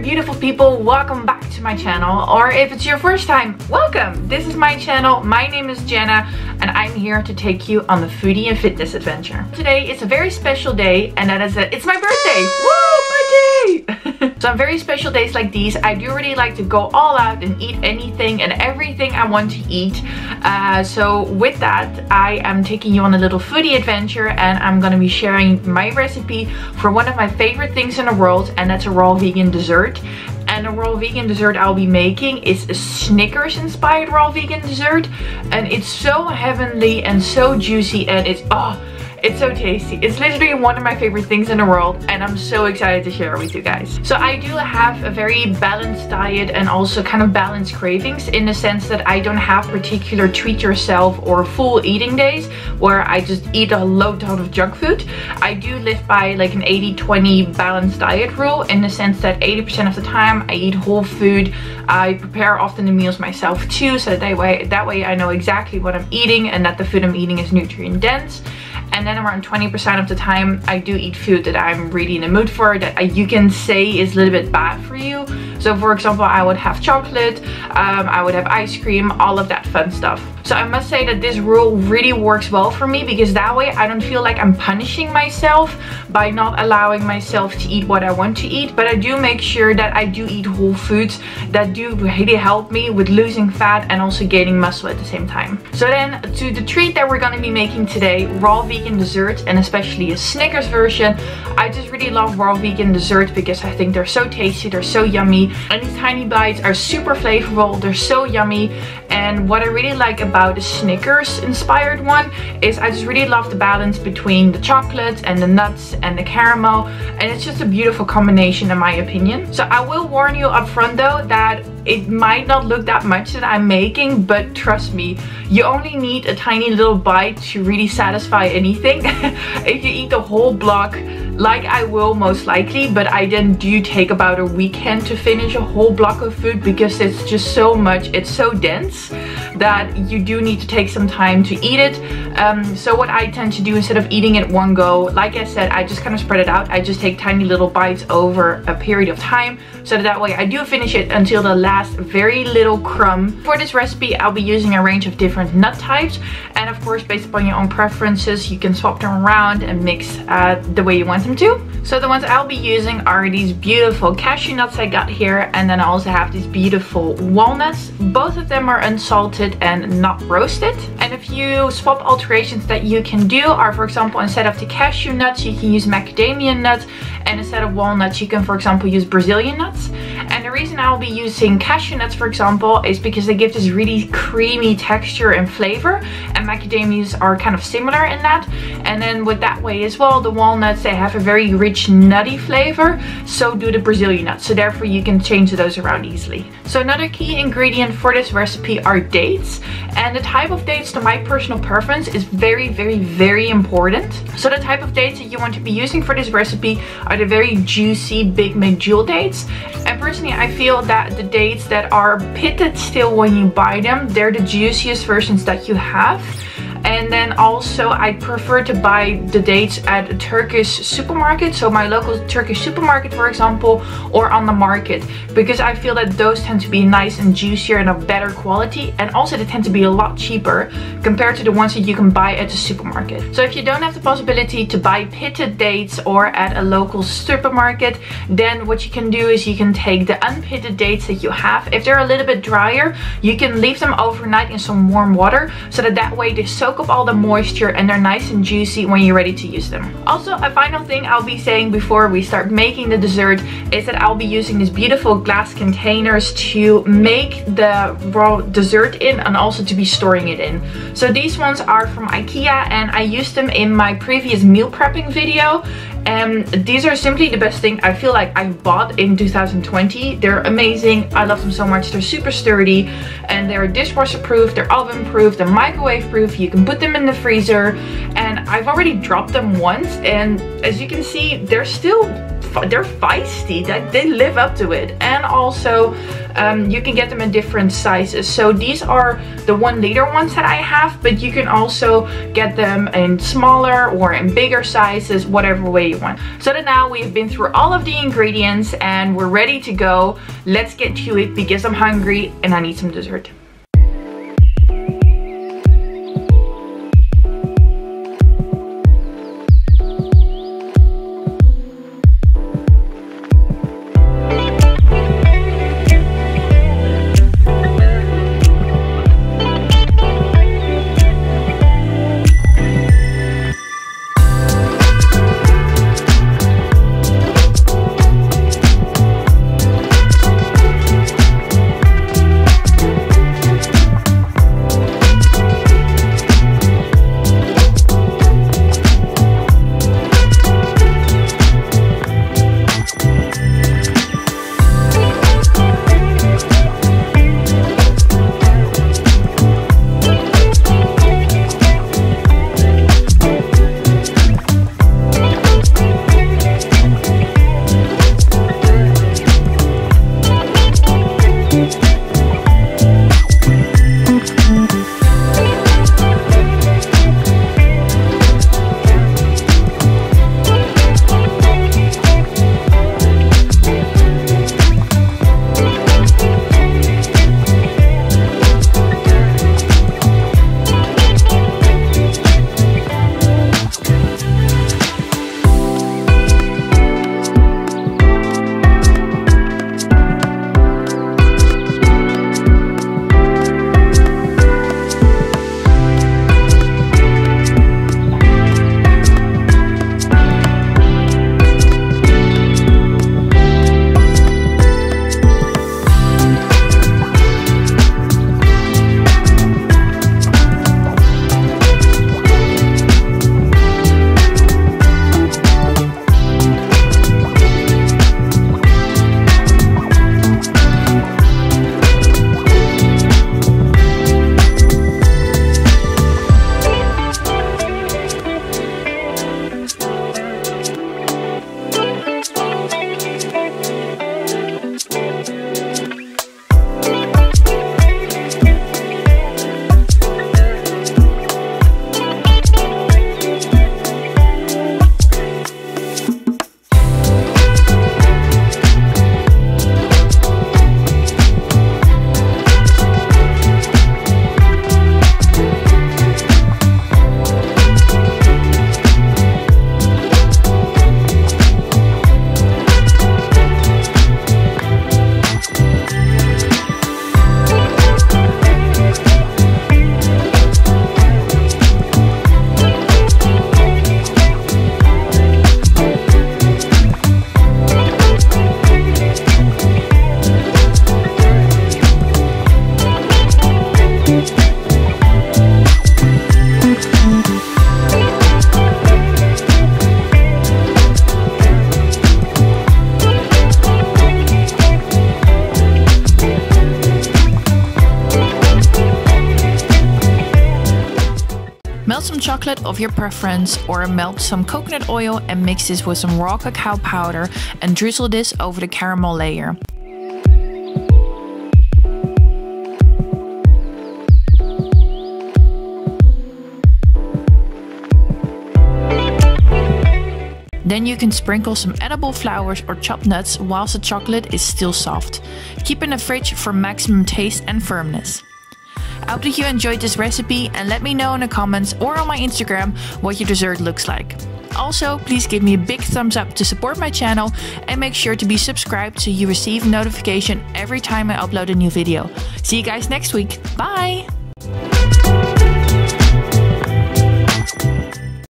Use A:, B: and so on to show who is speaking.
A: beautiful people, welcome back to my channel, or if it's your first time, welcome. This is my channel. My name is Jenna and I'm here to take you on the foodie and fitness adventure. Today is a very special day, and that is it's my birthday. Woo, birthday! So on very special days like these, I do really like to go all out and eat anything and everything I want to eat. So with that, I am taking you on a little foodie adventure, and I'm going to be sharing my recipe for one of my favorite things in the world, and that's a raw vegan dessert. And the raw vegan dessert I'll be making is a Snickers inspired raw vegan dessert, and it's so heavenly and so juicy, and it's so tasty. It's literally one of my favorite things in the world, and I'm so excited to share it with you guys. So I do have a very balanced diet and also kind of balanced cravings, in the sense that I don't have particular treat yourself or full eating days where I just eat a load ton of junk food. I do live by like an 80-20 balanced diet rule, in the sense that 80% of the time I eat whole food. I prepare often the meals myself too, so that way I know exactly what I'm eating and that the food I'm eating is nutrient dense. And then around 20% of the time I do eat food that I'm really in the mood for, that you can say is a little bit bad for you. So for example, I would have chocolate, I would have ice cream, all of that fun stuff. So I must say that this rule really works well for me, because that way I don't feel like I'm punishing myself by not allowing myself to eat what I want to eat. But I do make sure that I do eat whole foods that do really help me with losing fat and also gaining muscle at the same time. So then to the treat that we're going to be making today, raw vegan dessert, and especially a Snickers version. I just really love raw vegan dessert because I think they're so tasty, they're so yummy, and these tiny bites are super flavorful, they're so yummy. And what I really like about the Snickers inspired one is I just really love the balance between the chocolate and the nuts and the caramel, and it's just a beautiful combination in my opinion. So I will warn you up front though that it might not look that much that I'm making, but trust me, you only need a tiny little bite to really satisfy anything. If you eat the whole block, like I will most likely, but I then do take about a weekend to finish a whole block of food, because it's just so much, it's so dense that you do need to take some time to eat it. So what I tend to do, instead of eating it one go, like I said, I just kind of spread it out. I just take tiny little bites over a period of time, so that way I do finish it until the last very little crumb. For this recipe I'll be using a range of different nut types, and of course based upon your own preferences you can swap them around and mix the way you want them to. So the ones I'll be using are these beautiful cashew nuts I got here, and then I also have these beautiful walnuts. Both of them are unsalted and not roasted. And a few swap alterations that you can do are, for example, instead of the cashew nuts you can use macadamia nuts, and instead of walnuts you can, for example, use Brazilian nuts. And the reason I'll be using cashew nuts, for example, is because they give this really creamy texture and flavor, and macadamias are kind of similar in that. And then with that way as well, the walnuts, they have a very rich nutty flavor, so do the Brazilian nuts, so therefore you can change those around easily. So another key ingredient for this recipe are dates, and the type of dates, to my personal preference, is very important. So the type of dates that you want to be using for this recipe are the very juicy big Medjool dates. And personally I feel that the dates that are pitted still when you buy them, they're the juiciest versions that you have. And then also I prefer to buy the dates at a Turkish supermarket, so my local Turkish supermarket for example, or on the market, because I feel that those tend to be nice and juicier and of better quality, and also they tend to be a lot cheaper compared to the ones that you can buy at the supermarket. So if you don't have the possibility to buy pitted dates or at a local supermarket, then what you can do is you can take the unpitted dates that you have. If they're a little bit drier, you can leave them overnight in some warm water, so that way they soak up all the moisture and they're nice and juicy when you're ready to use them. Also, a final thing I'll be saying before we start making the dessert is that I'll be using these beautiful glass containers to make the raw dessert in, and also to be storing it in. So these ones are from IKEA, and I used them in my previous meal prepping video. These are simply the best thing I feel like I bought in 2020. They're amazing. I love them so much. They're super sturdy, and they're dishwasher proof, they're oven proof, they're microwave proof. You can put them in the freezer, and I've already dropped them once, and as you can see, they're feisty. They live up to it. And also you can get them in different sizes. So these are the 1 liter ones that I have, but you can also get them in smaller or in bigger sizes, whatever way you want. So that now we've been through all of the ingredients and we're ready to go. Let's get to it because I'm hungry and I need some dessert.
B: Melt some chocolate of your preference or melt some coconut oil and mix this with some raw cacao powder and drizzle this over the caramel layer. Then you can sprinkle some edible flowers or chopped nuts whilst the chocolate is still soft. Keep in the fridge for maximum taste and firmness. I hope that you enjoyed this recipe and let me know in the comments or on my Instagram what your dessert looks like. Also, please give me a big thumbs up to support my channel and make sure to be subscribed so you receive a notification every time I upload a new video. See you guys next week. Bye!